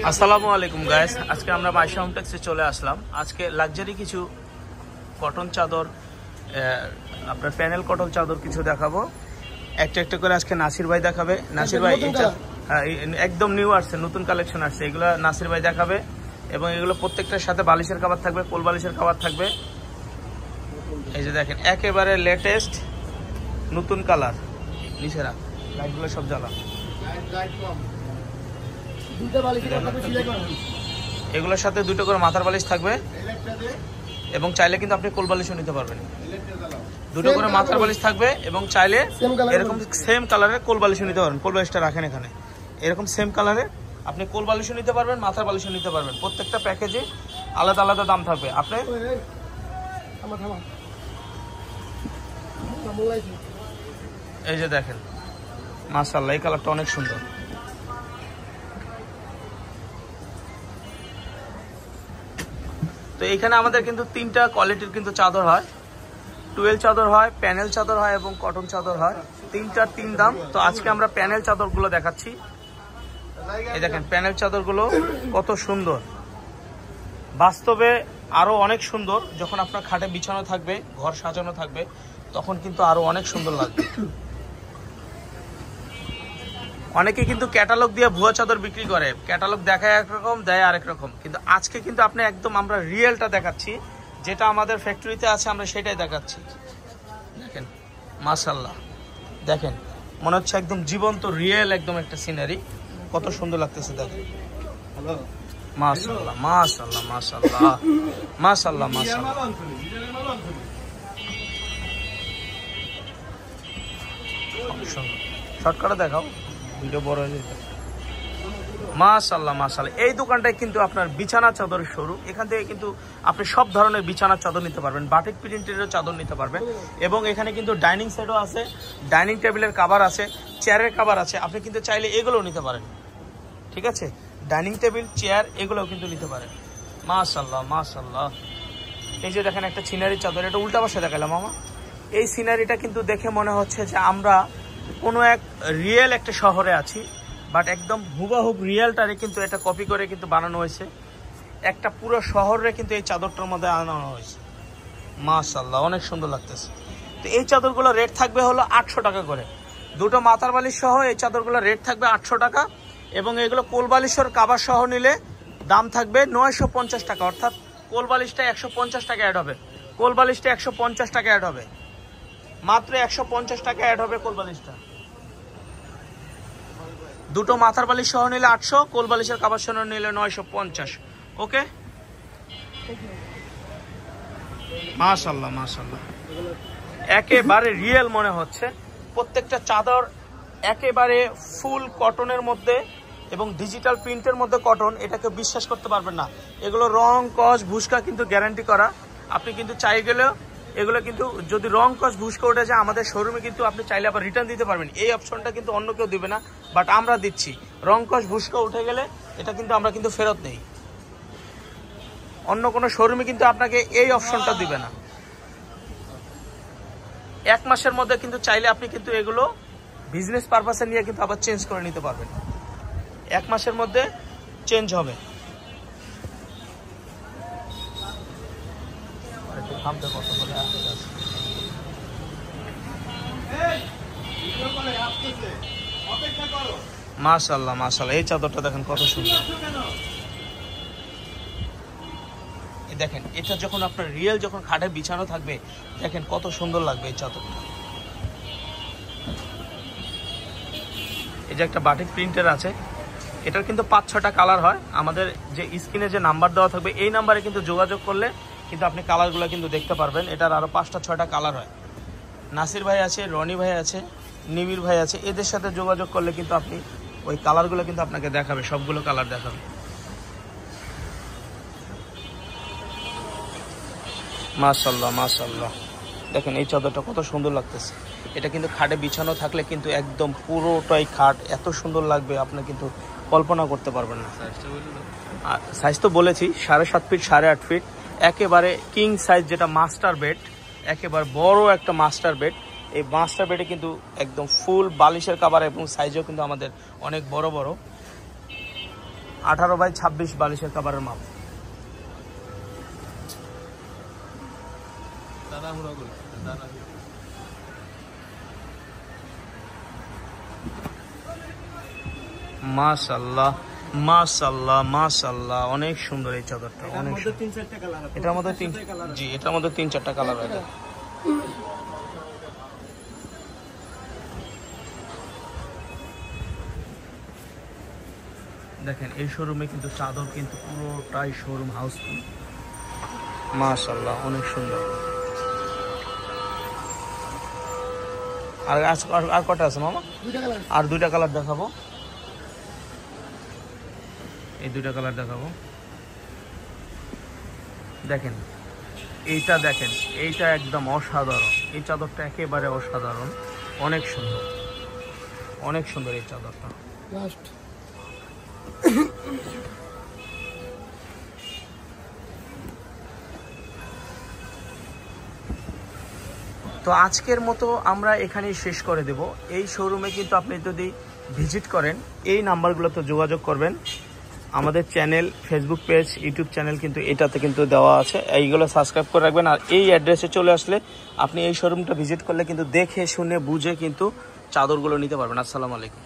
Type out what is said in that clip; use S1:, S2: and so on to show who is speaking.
S1: আসসালামু আলাইকুম গাইস, আজকে আমরা মাইশা হোম টেক্সে চলে আসলাম। আজকে লাক্সারি কিছু কটন চাদর, আপনার প্যানেল কটন চাদর কিছু দেখাবো। একটা একটা করে আজকে নাসির ভাই দেখাবে। নাসির ভাই এটা একদম নিউ আসছে, নতুন কালেকশন আসছে, এগুলো নাসির ভাই দেখাবে। এবং এগুলো প্রত্যেকটার সাথে বালিশের কভার থাকবে, কোল বালিশের কভার থাকবে। এই যে দেখেন একেবারে লেটেস্ট নতুন কালার। নিচেরা লাইটগুলো সব জ্বালা। এগুলোর সাথে দুটো করে মাথার বালিশ থাকবে এবং চাইলে কিন্তু আপনি কোল বালিশও নিতে পারবেন। দুটো করে মাথার বালিশ থাকবে এবং চাইলে এরকম সেম কালারের কোল বালিশও নিতে পারবেন। কোল বালিশটা রাখেন এখানে, এরকম সেম কালারে আপনি কোল বালিশও নিতে পারবেন, মাথার বালিশও নিতে পারবেন। প্রত্যেকটা প্যাকেজে আলাদা আলাদা দাম থাকবে। আপনি এই যে দেখেন, মাশাআল্লাহ এই কালারটা অনেক সুন্দর। তো এখানে আমাদের কিন্তু তিনটা কোয়ালিটির কিন্তু চাদর হয়, টুয়েল চাদর হয়, প্যানেল চাদর হয় এবং কটন চাদর হয়। তিনটার তিন দাম। তো আজকে আমরা প্যানেল চাদরগুলো দেখাচ্ছি। এই দেখেন প্যানেল চাদরগুলো কত সুন্দর, বাস্তবে আরো অনেক সুন্দর। যখন আপনার খাটে বিছানো থাকবে, ঘর সাজানো থাকবে, তখন কিন্তু আরো অনেক সুন্দর লাগবে। অনেকে কিন্তু ক্যাটালগ দিয়ে ভুয়া চাদর বিক্রি করে, ক্যাটালগ দেখায় একরকম, দেয় আরেক রকম। কিন্তু আজকে কিন্তু আপনি একদম আমরা রিয়েলটা দেখাচ্ছি, যেটা আমাদের ফ্যাক্টরিতে আছে আমরা সেটাই দেখাচ্ছি। দেখেন মাশাআল্লাহ, দেখেন মনে হচ্ছে একদম জীবন্ত রিয়েল একদম একটা সিনারি। কত সুন্দর লাগতেছে দেখেন। মাশাআল্লাহ মাশাআল্লাহ মাশাআল্লাহ মাশাআল্লাহ মাশাআল্লাহ। শর্টকাটে দেখাও, ভিডিও বড় হয়ে যায়। মাশাআল্লাহ মাশাআল্লাহ। এই দোকানটায় কিন্তু আপনার বিছানা চাদরের শোরুম। এখান থেকে কিন্তু আপনি সব ধরনের বিছানার চাদর নিতে পারবেন, বাটিক প্রিন্টেরও চাদর নিতে পারবেন। এবং এখানে কিন্তু ডাইনিং সেটও আছে, ডাইনিং টেবিলের কভার আছে, চেয়ারের কভার আছে। আপনি কিন্তু চাইলে এগুলোও নিতে পারেন, ঠিক আছে? ডাইনিং টেবিল, চেয়ার এগুলোও কিন্তু নিতে পারেন। মাশাআল্লাহ মাশাআল্লাহ। এই যে দেখেন একটা সিনারি চাদর, এটা উল্টা পাশে দেখালাম মামা। এই সিনারিটা কিন্তু দেখে মনে হচ্ছে যে আমরা কোনো এক রিয়েল একটা শহরে আছি, বাট একদম হুবাহুব রিয়েলটারে কিন্তু এটা কপি করে কিন্তু বানানো হয়েছে। একটা পুরো শহরে কিন্তু এই চাদরটার মধ্যে আনানো হয়েছে। মাশাআল্লাহ অনেক সুন্দর লাগতেছে। তো এই চাদরগুলো রেট থাকবে হলো 800 টাকা করে। দুটো মাথার বালিশ সহ এই চাদরগুলো রেট থাকবে 800 টাকা। এবং এগুলো কোল বালিশের কাভার সহ নিলে দাম থাকবে 950 টাকা। অর্থাৎ কোল বালিশটা 150 টাকা অ্যাড হবে, কোল বালিশটা 150 টাকা অ্যাড হবে, মাত্র 150 টাকা অ্যাড হবে কোল বালিশটা। দুটো মাথার বালিশ সহ নিলে 800, কোল বালিশের কাভার সহ নিলে 950। ওকে, মাশাআল্লাহ মাশাআল্লাহ। একেবারে রিয়েল মনে হচ্ছে। প্রত্যেকটা চাদর একেবারে ফুল কটনের মধ্যে এবং ডিজিটাল প্রিন্টের মধ্যে কটন। এটাকে বিশ্বাস করতে পারবেন না। এগুলো রং কস ভুসকা কিন্তু গ্যারান্টি করা। আপনি কিন্তু চাই গেলেও এগুলো কিন্তু যদি রং কস ভুসকা উঠে যায় আমাদের শোরুমে কিন্তু আপনি চাইলে আবার রিটার্ন দিতে পারবেন। এই অপশনটা কিন্তু অন্য কেউ দিবে না, বাট আমরা দিচ্ছি। রং কস ভুসকা উঠে গেলে এটা কিন্তু আমরা কিন্তু ফেরত নেই। অন্য কোনো শোরুমে কিন্তু আপনাকে এই অপশনটা দিবে না। 1 মাসের মধ্যে কিন্তু চাইলে আপনি কিন্তু এগুলো বিজনেস পারপাসে নিয়ে কিন্তু আবার চেঞ্জ করে নিতে পারবেন। 1 মাসের মধ্যে চেঞ্জ হবে। মাশাআল্লাহ মাশাআল্লাহ। এই চাদরটা দেখেন কত সুন্দর। দেখেন এটা যখন আপনার রিয়েল যখন খাটে বিছানো থাকবে, দেখেন কত সুন্দর লাগবে এই চাদরটা। এই যে একটা বাটিক প্রিন্টের আছে, এটার কিন্তু 5-6টা কালার হয়। আমাদের যে স্ক্রিনে যে নাম্বার দেওয়া থাকবে এই নাম্বারে কিন্তু যোগাযোগ করলে কিন্তু আপনি কালারগুলো কিন্তু দেখতে পারবেন। এটার আরও 5টা-6টা কালার হয়। নাসির ভাই আছে, রনি ভাই আছে, নিবির ভাই আছে, এদের সাথে যোগাযোগ করলে কিন্তু আপনি ওই কালারগুলো কিন্তু আপনাকে দেখাবে, সবগুলো কালার দেখাবে। মাশাআল্লাহ মাশাআল্লাহ। দেখেন এই চাদরটা কত সুন্দর লাগতেছে। এটা কিন্তু খাটে বিছানো থাকলে কিন্তু একদম পুরোটাই খাট এত সুন্দর লাগবে, আপনি কিন্তু কল্পনা করতে পারবেন না। সাইজ তো বলেছি 7.5 ফিট 8.5 ফিট, একেবারে কিং সাইজ, যেটা মাস্টার বেড, একেবারে বড় একটা মাস্টার বেড। এই মাস্টার বেডে কিন্তু একদম ফুল বালিশের কভার এবং সাইজও কিন্তু আমাদের অনেক বড় বড়। 18x26 বালিশের কভারের মাপ। মাশাআল্লাহ মাশাআল্লাহ মাশাআল্লাহ, অনেক সুন্দর এই চাদরটা, অনেক এটার মধ্যে জি এটার মধ্যে 3-4টা কালার আছে। দেখেন এই শোরুমে কিন্তু চাদর কিন্তু পুরোটাই শোরুম হাউসফুল। মাশাআল্লাহ অনেক সুন্দর। আর কটা আছে মামা? আর 2টা কালার দেখাবো, এই 2টা কালার দেখাবো। দেখেন এইটা, দেখেন এইটা একদম অসাধারণ, এই চাদরটা একেবারে অসাধারণ, অনেক সুন্দর, অনেক সুন্দর এই চাদরটা। তো আজকের মতো আমরা এখানেই শেষ করে দেব। এই শোরুমে কিন্তু আপনি যদি ভিজিট করেন এই নাম্বারগুলোতে যোগাযোগ করবেন। আমাদের channel, Facebook page, YouTube channel কিন্তু এটাতে কিন্তু দেওয়া আছে, এইগুলো সাবস্ক্রাইব করে রাখবেন। আর এই অ্যাড্রেসে চলে আসলে আপনি এই শোরুমটা ভিজিট করলে কিন্তু দেখে শুনে বুঝে কিন্তু চাদরগুলো নিতে পারবেন। আসসালামু আলাইকুম।